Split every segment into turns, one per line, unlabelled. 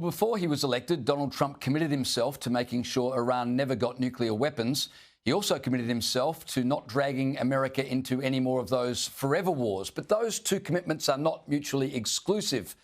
Before he was elected, Donald Trump committed himself to making sure Iran never got nuclear weapons. He also committed himself to not dragging America into any more of those forever wars. But those two commitments are not mutually exclusive.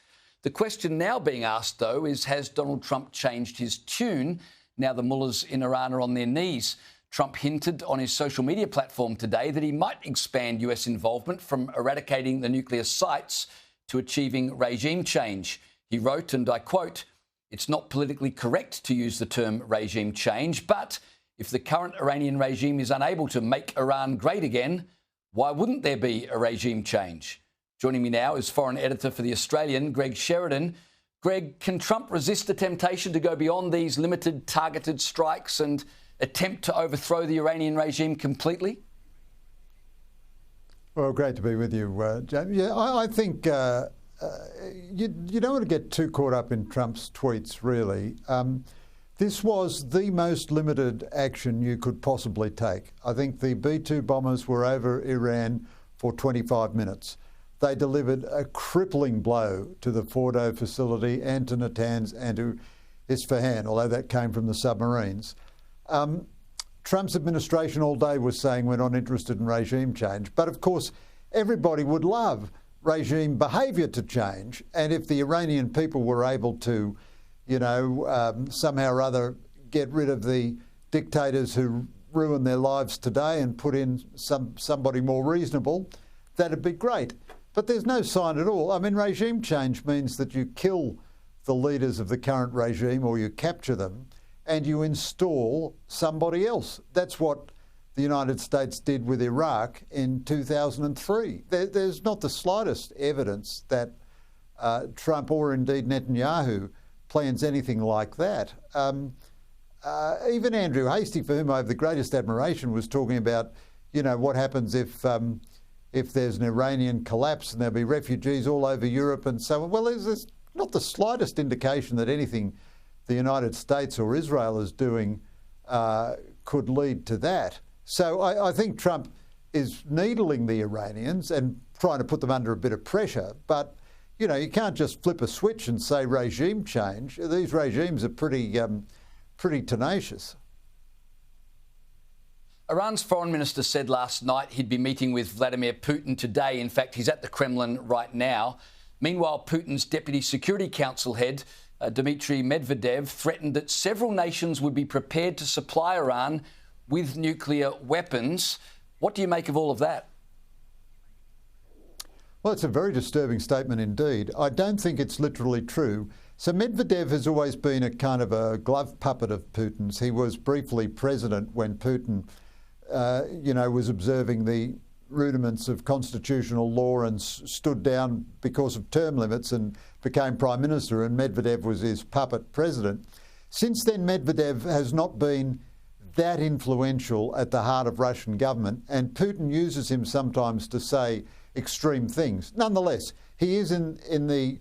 The question now being asked, though, is has Donald Trump changed his tune now the mullahs in Iran are on their knees? Trump hinted on his social media platform today that he might expand US involvement from eradicating the nuclear sites to achieving regime change. He wrote, and I quote, "It's not politically correct to use the term regime change, but if the current Iranian regime is unable to make Iran great again, why wouldn't there be a regime change?" Joining me now is foreign editor for The Australian, Greg Sheridan. Greg, can Trump resist the temptation to go beyond these limited targeted strikes and attempt to overthrow the Iranian regime completely?
Well, great to be with you, James. Yeah, I think you don't want to get too caught up in Trump's tweets, really. This was the most limited action you could possibly take. I think the B-2 bombers were over Iran for 25 minutes. They delivered a crippling blow to the Fordo facility and to Natanz and to Isfahan, although that came from the submarines. Trump's administration all day was saying we're not interested in regime change. But of course, everybody would love regime behaviour to change. And if the Iranian people were able to, somehow or other get rid of the dictators who ruin their lives today and put in somebody more reasonable, that'd be great. But there's no sign at all. I mean, regime change means that you kill the leaders of the current regime or you capture them and you install somebody else. That's what the United States did with Iraq in 2003. There's not the slightest evidence that Trump or indeed Netanyahu plans anything like that. Even Andrew Hastie, for whom I have the greatest admiration, was talking about, what happens if there's an Iranian collapse and there'll be refugees all over Europe and so on. Well, there's not the slightest indication that anything the United States or Israel is doing could lead to that. So I think Trump is needling the Iranians and trying to put them under a bit of pressure. But, you can't just flip a switch and say regime change. These regimes are pretty tenacious.
Iran's foreign minister said last night he'd be meeting with Vladimir Putin today. In fact, he's at the Kremlin right now. Meanwhile, Putin's Deputy Security Council head, Dmitry Medvedev, threatened that several nations would be prepared to supply Iran with nuclear weapons. What do you make of all of that?
Well, it's a very disturbing statement indeed. I don't think it's literally true. So Medvedev has always been a kind of a glove puppet of Putin's. He was briefly president when Putin, was observing the rudiments of constitutional law and stood down because of term limits and became prime minister, and Medvedev was his puppet president. Since then, Medvedev has not been that influential at the heart of Russian government, and Putin uses him sometimes to say extreme things. Nonetheless, he is in the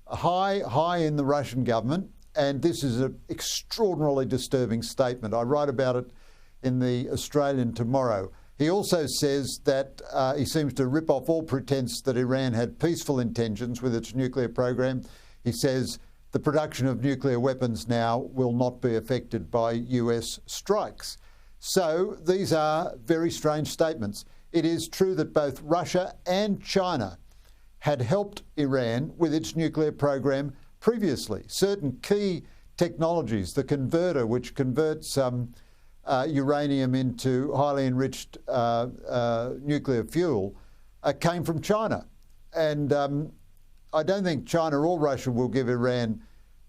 high in the Russian government, and this is an extraordinarily disturbing statement. I write about it in The Australian tomorrow. He also says that he seems to rip off all pretense that Iran had peaceful intentions with its nuclear program. He says the production of nuclear weapons now will not be affected by US strikes. So these are very strange statements. It is true that both Russia and China had helped Iran with its nuclear program previously. Certain key technologies, the converter, which converts uranium into highly enriched nuclear fuel, came from China. And I don't think China or Russia will give Iran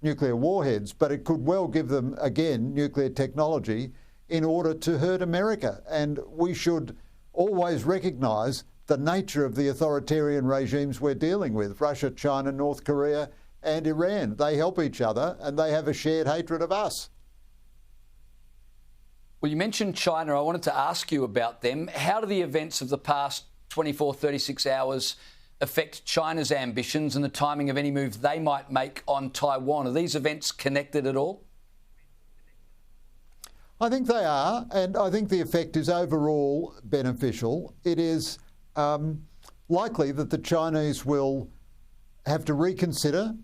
nuclear warheads, but it could well give them, again, nuclear technology in order to hurt America. And we should always recognise the nature of the authoritarian regimes we're dealing with, Russia, China, North Korea and Iran. They help each other and they have a shared hatred of us.
Well, you mentioned China. I wanted to ask you about them. How do the events of the past 24, 36 hours affect China's ambitions and the timing of any move they might make on Taiwan? Are these events connected at all?
I think they are, and I think the effect is overall beneficial. It is likely that the Chinese will have to reconsider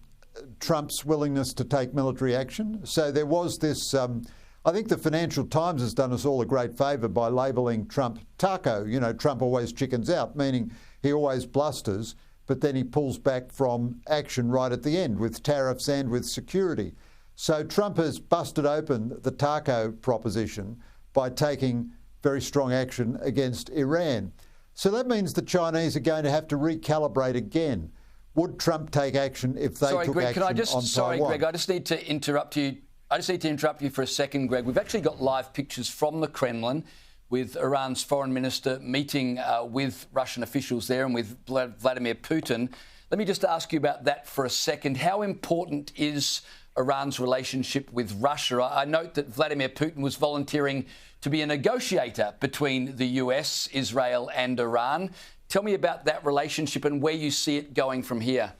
Trump's willingness to take military action. So there was this, I think the Financial Times has done us all a great favour by labelling Trump taco. You know, Trump always chickens out, meaning he always blusters, but then he pulls back from action right at the end with tariffs and with security. So Trump has busted open the taco proposition by taking very strong action against Iran. So that means the Chinese are going to have to recalibrate again. Would Trump take action if they took
Greg,
action on Taiwan?
Sorry, Greg, I just need to interrupt you. For a second, Greg. We've actually got live pictures from the Kremlin with Iran's foreign minister meeting with Russian officials there and with Vladimir Putin. Let me just ask you about that for a second. How important is Iran's relationship with Russia? I note that Vladimir Putin was volunteering to be a negotiator between the US, Israel and Iran. Tell me about that relationship and where you see it going from here.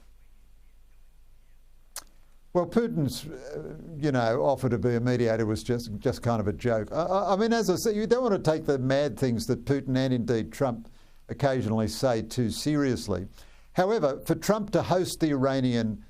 Well, Putin's, offer to be a mediator was just kind of a joke. I mean, as I say, you don't want to take the mad things that Putin and indeed Trump occasionally say too seriously. However, for Trump to host the Iranian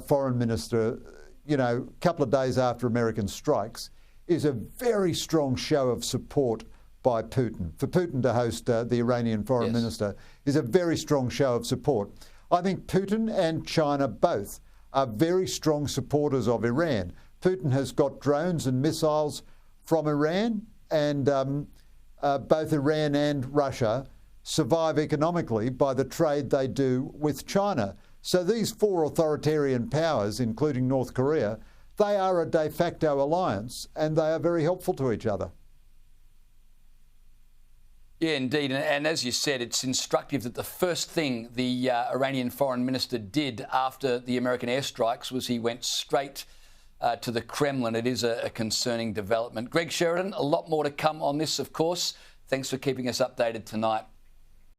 foreign minister, a couple of days after American strikes, is a very strong show of support by Putin. For Putin to host the Iranian foreign minister is a very strong show of support. I think Putin and China both are very strong supporters of Iran. Putin has got drones and missiles from Iran, and both Iran and Russia survive economically by the trade they do with China. So these four authoritarian powers, including North Korea, they are a de facto alliance, and they are very helpful to each other.
Yeah, indeed. And as you said, it's instructive that the first thing the Iranian foreign minister did after the American airstrikes was he went straight to the Kremlin. It is a concerning development. Greg Sheridan, a lot more to come on this, of course. Thanks for keeping us updated tonight.